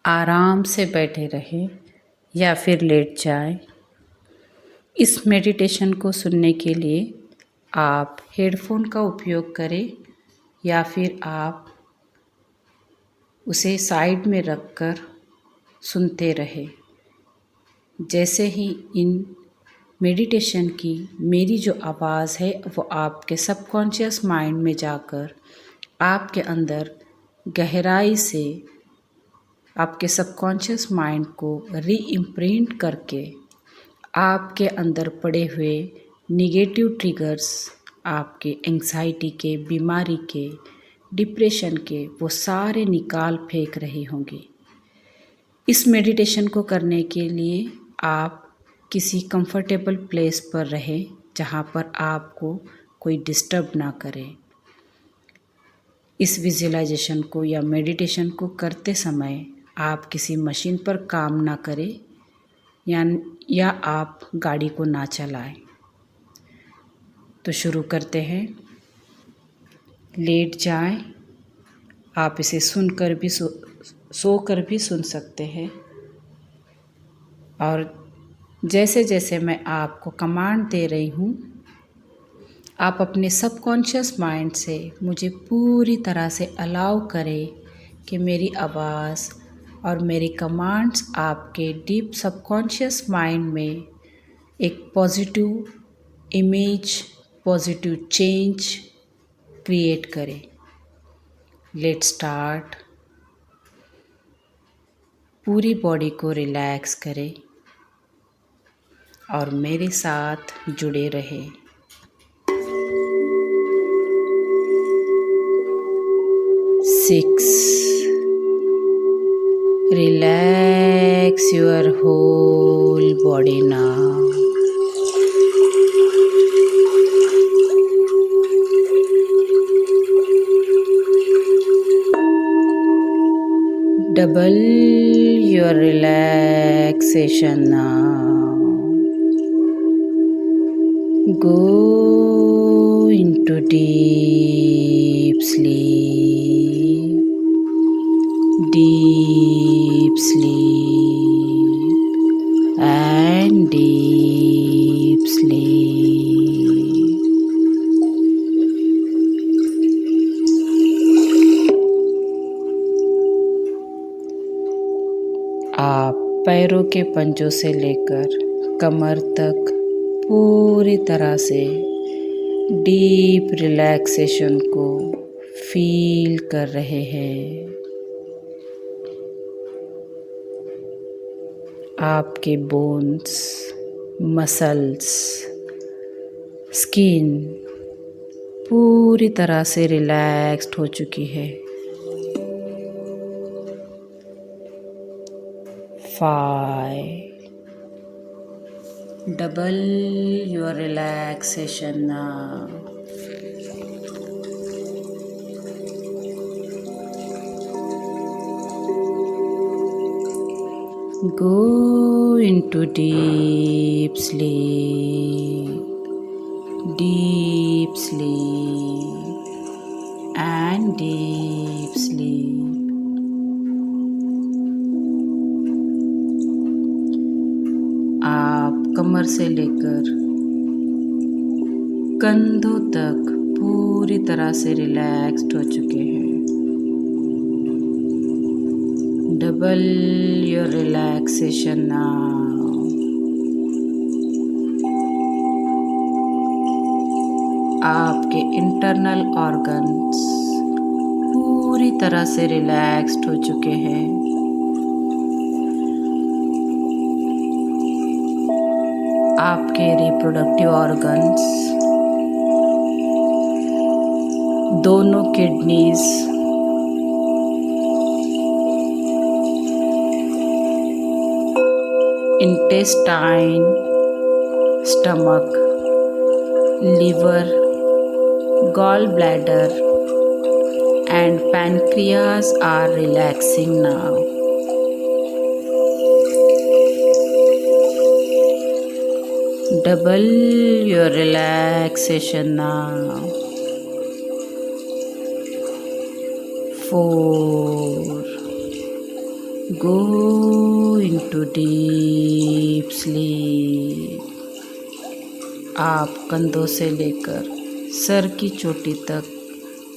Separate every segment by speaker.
Speaker 1: आराम से बैठे रहें या फिर लेट जाएं। इस मेडिटेशन को सुनने के लिए आप हेडफोन का उपयोग करें या फिर आप उसे साइड में रखकर सुनते रहें। जैसे ही इन मेडिटेशन की मेरी जो आवाज़ है वो आपके सबकॉन्शियस माइंड में जाकर आपके अंदर गहराई से आपके सबकॉन्शियस माइंड को रीइम्प्रिंट करके आपके अंदर पड़े हुए निगेटिव ट्रिगर्स, आपके एंग्जाइटी के, बीमारी के, डिप्रेशन के, वो सारे निकाल फेंक रही होंगी। इस मेडिटेशन को करने के लिए आप किसी कंफर्टेबल प्लेस पर रहें जहाँ पर आपको कोई डिस्टर्ब ना करे। इस विजुअलाइजेशन को या मेडिटेशन को करते समय आप किसी मशीन पर काम ना करें या आप गाड़ी को ना चलाएं। तो शुरू करते हैं। लेट जाएं। आप इसे सुनकर भी सोकर भी सुन सकते हैं। और जैसे जैसे मैं आपको कमांड दे रही हूँ, आप अपने सबकॉन्शियस माइंड से मुझे पूरी तरह से अलाउ करें कि मेरी आवाज़ और मेरी कमांड्स आपके डीप सबकॉन्शियस माइंड में एक positive image, positive change create करें। Let's start. पूरी बॉडी को रिलैक्स करें और मेरे साथ जुड़े रहें। 6. Relax your whole body now. 2. Your relaxation now. Go into deep sleep. Deep sleep and deep sleep. आप पैरों के पंजों से लेकर कमर तक पूरी तरह से डीप रिलैक्सेशन को फील कर रहे हैं। आपके बोन्स, मसल्स, स्किन पूरी तरह से रिलैक्स्ड हो चुकी है। 5. Double your relaxation now. 6. Go into deep sleep, deep sleep and deep sleep. आप कमर से लेकर कंधों तक पूरी तरह से रिलैक्स्ड हो चुके हैं। Double your relaxation now. आपके इंटरनल ऑर्गन्स पूरी तरह से रिलैक्स्ड हो चुके हैं। आपके रिप्रोडक्टिव ऑर्गन्स, दोनों kidneys, intestine, stomach, liver, gall bladder and pancreas are relaxing now. Double your relaxation now. 4. Go into deep sleep. आप कंधों से लेकर सर की चोटी तक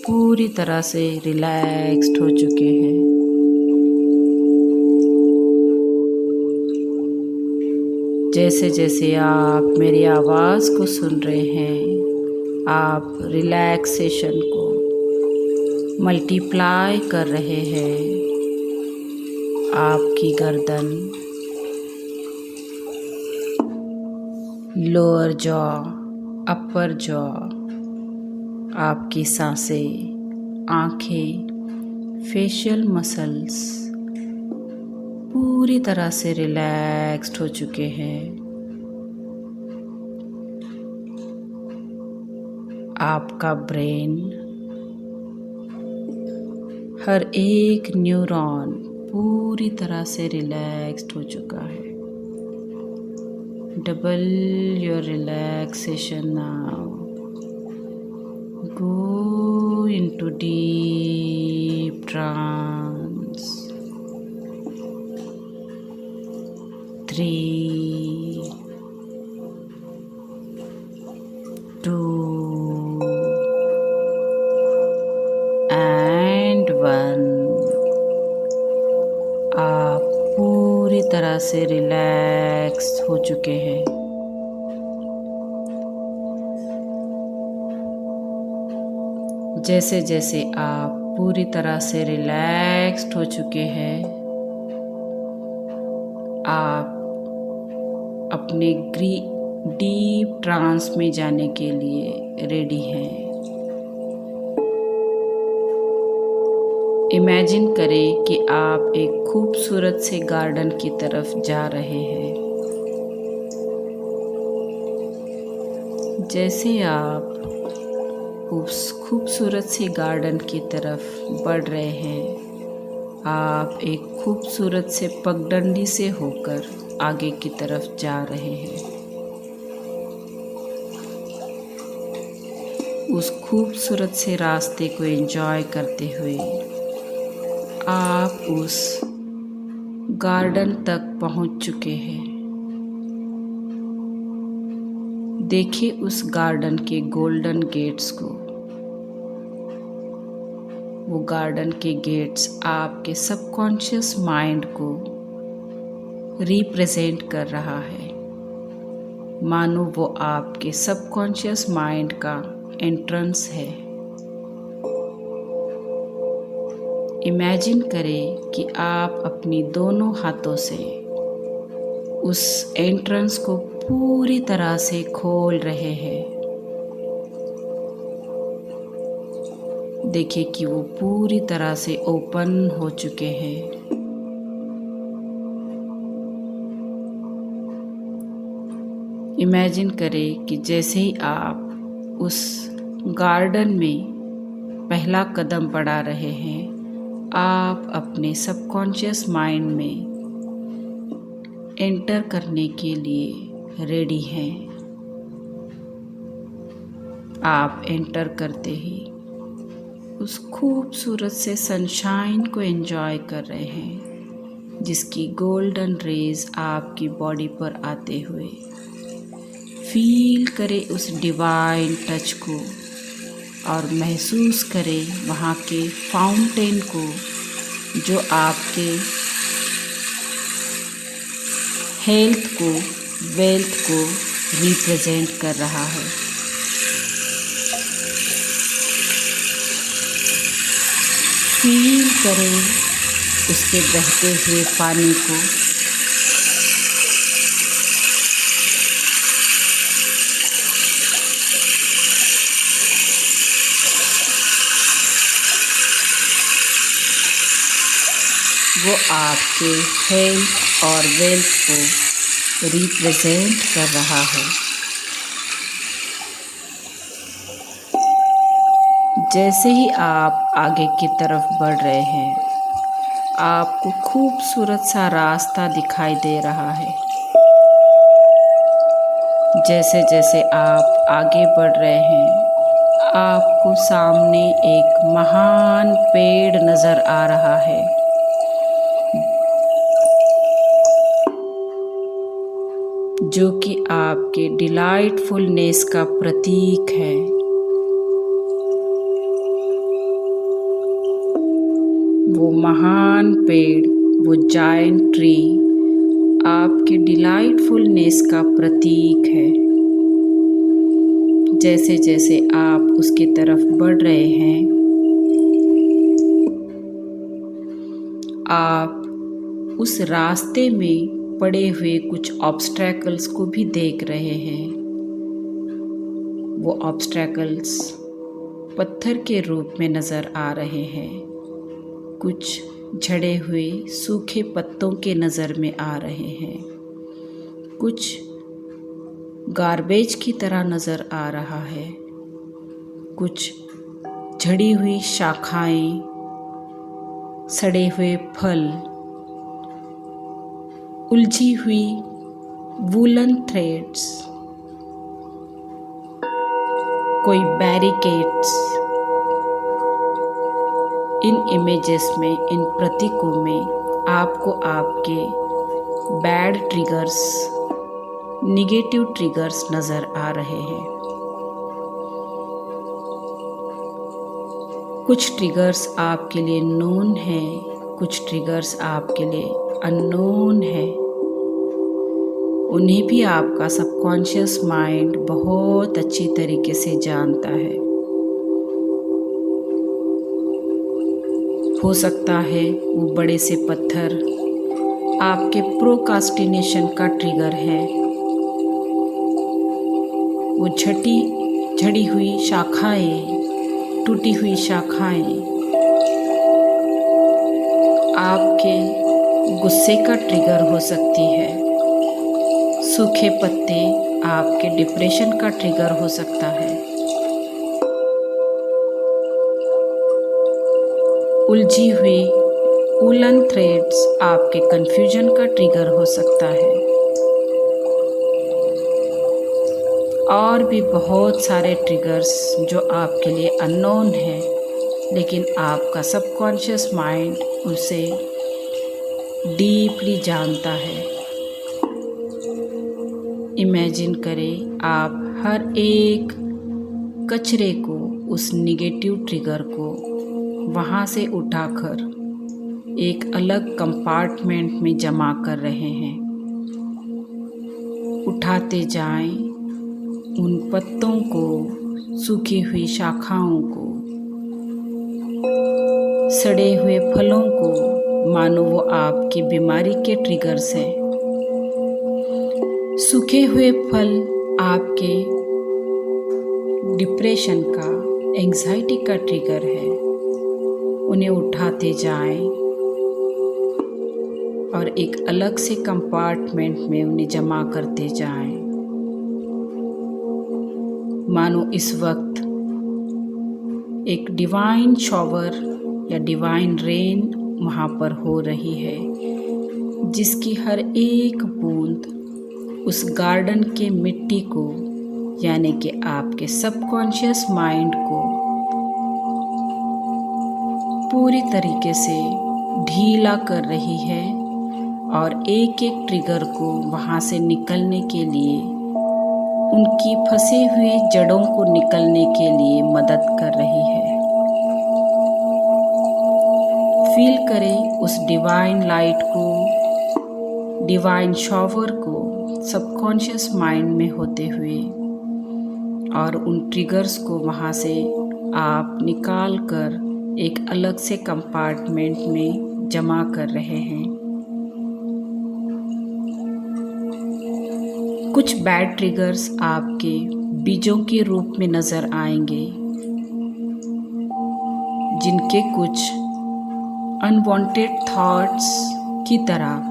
Speaker 1: पूरी तरह से रिलैक्स्ड हो चुके हैं। जैसे जैसे आप मेरी आवाज़ को सुन रहे हैं, आप रिलैक्सेशन को मल्टीप्लाई कर रहे हैं। आपकी गर्दन, लोअर जॉ, अपर जॉ, आपकी सांसें, आँखें, फेशियल मसल्स पूरी तरह से रिलैक्स्ड हो चुके हैं। आपका ब्रेन, हर एक न्यूरॉन पूरी तरह से रिलैक्स्ड हो चुका है। Double your relaxation now. Go into deep trance. 3, 2 and 1। आप पूरी तरह से रिलैक्स हो चुके हैं। जैसे जैसे आप पूरी तरह से रिलैक्स्ड हो चुके हैं, आप अपने डीप ट्रांस में जाने के लिए रेडी हैं। इमेजिन करें कि आप एक खूबसूरत से गार्डन की तरफ जा रहे हैं। जैसे आप उस खूबसूरत सी गार्डन की तरफ बढ़ रहे हैं, आप एक खूबसूरत से पगडंडी से होकर आगे की तरफ जा रहे हैं। उस खूबसूरत से रास्ते को एंजॉय करते हुए आप उस गार्डन तक पहुंच चुके हैं। देखिए उस गार्डन के गोल्डन गेट्स को। वो गार्डन के गेट्स आपके सबकॉन्शियस माइंड को रिप्रेजेंट कर रहा है। मानो वो आपके सबकॉन्शियस माइंड का एंट्रेंस है। इमेजिन करें कि आप अपनी दोनों हाथों से उस एंट्रेंस को पूरी तरह से खोल रहे हैं। देखिए कि वो पूरी तरह से ओपन हो चुके हैं। इमेजिन करें कि जैसे ही आप उस गार्डन में पहला कदम बढ़ा रहे हैं, आप अपने सबकॉन्शियस माइंड में एंटर करने के लिए रेडी हैं। आप एंटर करते ही उस खूबसूरत से सनशाइन को एंजॉय कर रहे हैं, जिसकी गोल्डन रेज आपकी बॉडी पर आते हुए। फील करें उस डिवाइन टच को और महसूस करें वहाँ के फाउंटेन को, जो आपके हेल्थ को, वेल्थ को रिप्रेजेंट कर रहा है। फील करें उसके बहते हुए पानी को। वो आपके हेल्थ और वेल्थ को रिप्रेजेंट कर रहा है। जैसे ही आप आगे की तरफ बढ़ रहे हैं, आपको खूबसूरत सा रास्ता दिखाई दे रहा है। जैसे जैसे आप आगे बढ़ रहे हैं, आपको सामने एक महान पेड़ नज़र आ रहा है। जो कि आपके डिलाइटफुलनेस का प्रतीक है। वो महान पेड़, वो जायंट ट्री आपके डिलाइटफुलनेस का प्रतीक है। जैसे जैसे आप उसकी तरफ बढ़ रहे हैं, आप उस रास्ते में पड़े हुए कुछ ऑब्स्ट्रैकल्स को भी देख रहे हैं। वो ऑब्स्ट्रैकल्स पत्थर के रूप में नज़र आ रहे हैं, कुछ झड़े हुए सूखे पत्तों के नज़र में आ रहे हैं, कुछ गार्बेज की तरह नज़र आ रहा है, कुछ झड़ी हुई शाखाएं, सड़े हुए फल, उलझी हुई वूलन थ्रेड्स, कोई बैरिकेड्स। इन इमेजेस में, इन प्रतीकों में आपको आपके बैड ट्रिगर्स, निगेटिव ट्रिगर्स नज़र आ रहे हैं। कुछ ट्रिगर्स आपके लिए नोन हैं, कुछ ट्रिगर्स आपके लिए अननोन हैं। उन्हें भी आपका सबकॉन्शियस माइंड बहुत अच्छी तरीके से जानता है। हो सकता है वो बड़े से पत्थर आपके प्रोकास्टिनेशन का ट्रिगर है। वो झड़ी हुई शाखाएं, टूटी हुई शाखाएं आपके गुस्से का ट्रिगर हो सकती है। सूखे पत्ते आपके डिप्रेशन का ट्रिगर हो सकता है। उलझी हुई वूलन थ्रेड्स आपके कंफ्यूजन का ट्रिगर हो सकता है। और भी बहुत सारे ट्रिगर्स जो आपके लिए अननोन हैं, लेकिन आपका सबकॉन्शियस माइंड उसे डीपली जानता है। इमेजिन करें, आप हर एक कचरे को, उस निगेटिव ट्रिगर को वहाँ से उठाकर एक अलग कंपार्टमेंट में जमा कर रहे हैं। उठाते जाएं उन पत्तों को, सूखी हुई शाखाओं को, सड़े हुए फलों को, मानो वो आपकी बीमारी के ट्रिगर्स हैं। सूखे हुए फल आपके डिप्रेशन का, एंग्जाइटी का ट्रिगर है। उन्हें उठाते जाएं और एक अलग से कंपार्टमेंट में उन्हें जमा करते जाएं। मानो इस वक्त एक डिवाइन शॉवर या डिवाइन रेन वहाँ पर हो रही है, जिसकी हर एक बूंद उस गार्डन के मिट्टी को, यानी कि आपके सबकॉन्शियस माइंड को पूरी तरीके से ढीला कर रही है और एक एक ट्रिगर को वहाँ से निकलने के लिए, उनकी फंसी हुई जड़ों को निकलने के लिए मदद कर रही है। फील करें उस डिवाइन लाइट को, डिवाइन शॉवर को सबकॉन्शियस माइंड में होते हुए, और उन ट्रिगर्स को वहाँ से आप निकाल कर एक अलग से कंपार्टमेंट में जमा कर रहे हैं। कुछ बैड ट्रिगर्स आपके बीजों के रूप में नज़र आएंगे, जिनके कुछ अनवांटेड थॉट्स की तरह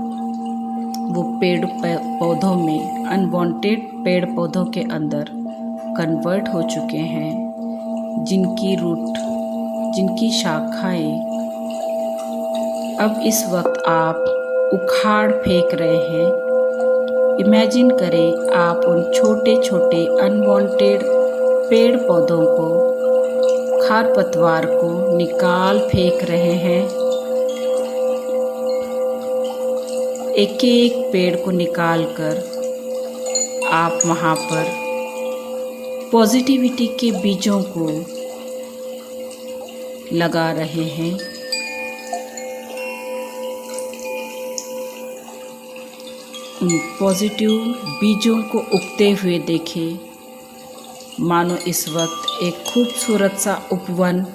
Speaker 1: वो पेड़ पौधों में, अनवांटेड पेड़ पौधों के अंदर कन्वर्ट हो चुके हैं, जिनकी रूट, जिनकी शाखाएं अब इस वक्त आप उखाड़ फेंक रहे हैं। इमेजिन करें, आप उन छोटे छोटे अनवांटेड पेड़ पौधों को, खरपतवार को निकाल फेंक रहे हैं। एक एक पेड़ को निकालकर आप वहाँ पर पॉजिटिविटी के बीजों को लगा रहे हैं। उन पॉजिटिव बीजों को उगते हुए देखें, मानो इस वक्त एक खूबसूरत सा उपवन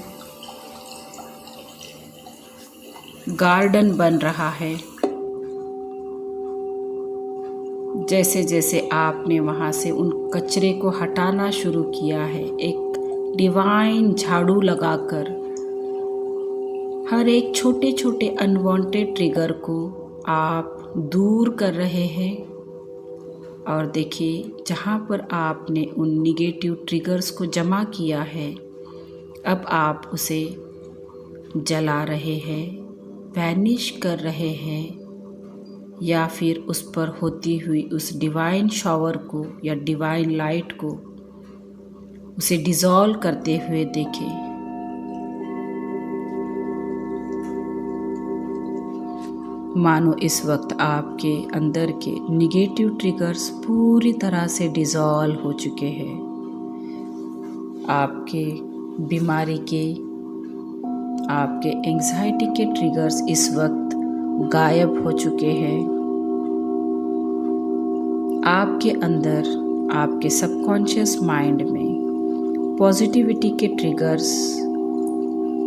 Speaker 1: गार्डन बन रहा है। जैसे जैसे आपने वहाँ से उन कचरे को हटाना शुरू किया है, एक डिवाइन झाड़ू लगाकर हर एक छोटे छोटे अनवांटेड ट्रिगर को आप दूर कर रहे हैं। और देखिए, जहाँ पर आपने उन निगेटिव ट्रिगर्स को जमा किया है, अब आप उसे जला रहे हैं, वैनिश कर रहे हैं, या फिर उस पर होती हुई उस डिवाइन शॉवर को या डिवाइन लाइट को उसे डिज़ोल्व करते हुए देखें। मानो इस वक्त आपके अंदर के निगेटिव ट्रिगर्स पूरी तरह से डिज़ोल्व हो चुके हैं। आपके बीमारी के, आपके एंग्जाइटी के ट्रिगर्स इस वक्त गायब हो चुके हैं। आपके अंदर, आपके सबकॉन्शियस माइंड में पॉजिटिविटी के ट्रिगर्स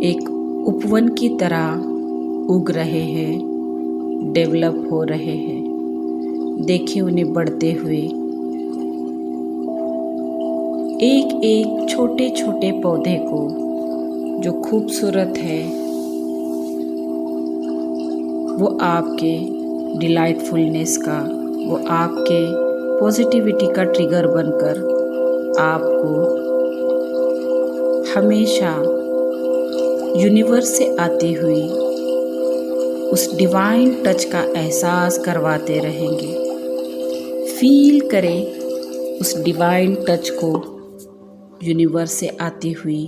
Speaker 1: एक उपवन की तरह उग रहे हैं, डेवलप हो रहे हैं। देखिए उन्हें बढ़ते हुए। एक एक छोटे छोटे पौधे को जो खूबसूरत है, वो आपके डिलाइटफुलनेस का, वो आपके पॉजिटिविटी का ट्रिगर बनकर आपको हमेशा यूनिवर्स से आती हुई उस डिवाइन टच का एहसास करवाते रहेंगे। फील करें उस डिवाइन टच को, यूनिवर्स से आती हुई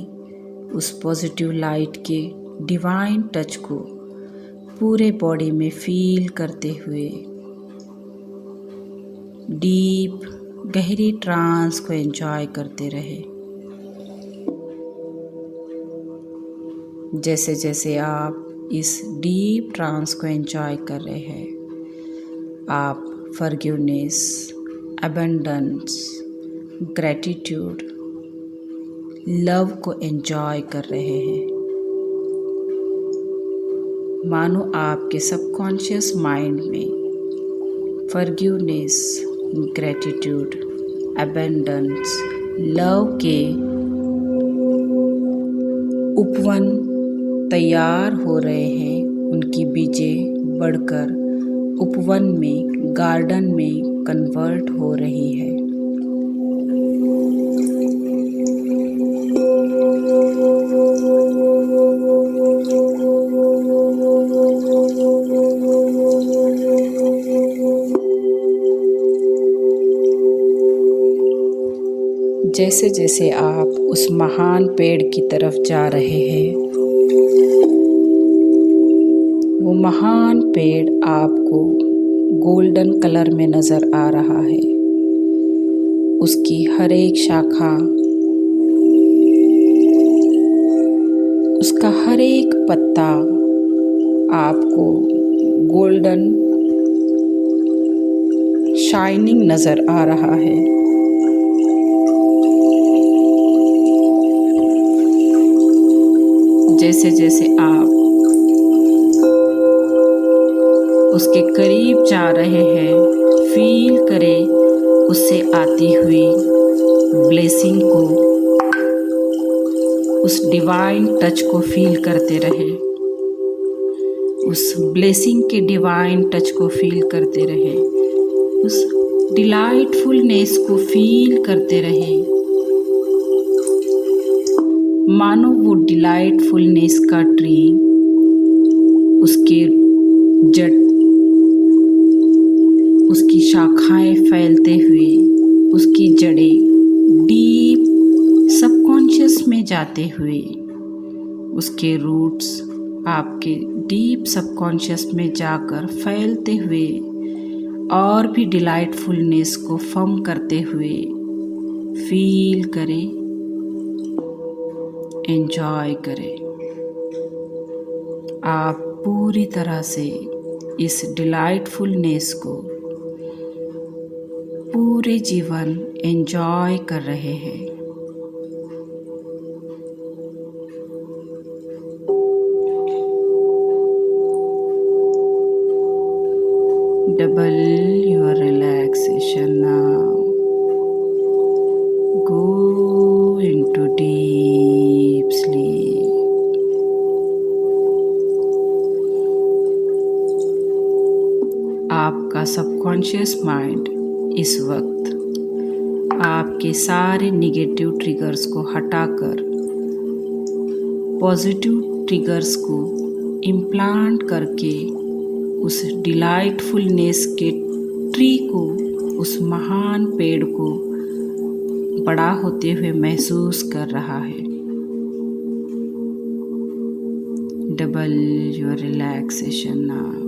Speaker 1: उस पॉजिटिव लाइट के डिवाइन टच को पूरे बॉडी में फील करते हुए डीप गहरी ट्रांस को एंजॉय करते रहे। जैसे जैसे आप इस डीप ट्रांस को एंजॉय कर रहे हैं, आप फॉरगिवनेस, अबंडेंस, ग्रैटिट्यूड, लव को एंजॉय कर रहे हैं। मानो आपके सबकॉन्शियस माइंड में फॉरगिवनेस, ग्रैटिट्यूड, अबंडेंस, लव के उपवन तैयार हो रहे हैं। उनकी बीजें बढ़कर उपवन में, गार्डन में कन्वर्ट हो रही है। जैसे जैसे आप उस महान पेड़ की तरफ जा रहे हैं, वो महान पेड़ आपको गोल्डन कलर में नज़र आ रहा है। उसकी हर एक शाखा, उसका हर एक पत्ता आपको गोल्डन शाइनिंग नज़र आ रहा है। जैसे जैसे आप उसके करीब जा रहे हैं, फील करें उससे आती हुई ब्लेसिंग को, उस डिवाइन टच को फील करते रहे। उस ब्लेसिंग के डिवाइन टच को फील करते रहे। उस डिलाइटफुलनेस को फील करते रहे। मानो वो डिलाइटफुलनेस का ट्री, उसके जड़, उसकी शाखाएं फैलते हुए, उसकी जड़ें डीप सबकॉन्शियस में जाते हुए, उसके रूट्स आपके डीप सबकॉन्शियस में जाकर फैलते हुए और भी डिलाइटफुलनेस को फर्म करते हुए फील करें, एंजॉय करें। आप पूरी तरह से इस डिलाइटफुलनेस को पूरे जीवन एंजॉय कर रहे हैं। Double your relaxation now. Go into deep sleep. आपका सबकॉन्शियस माइंड इस वक्त आपके सारे निगेटिव ट्रिगर्स को हटाकर पॉजिटिव ट्रिगर्स को इम्प्लांट करके उस डिलाइटफुलनेस के ट्री को, उस महान पेड़ को बड़ा होते हुए महसूस कर रहा है। Double your relaxation now.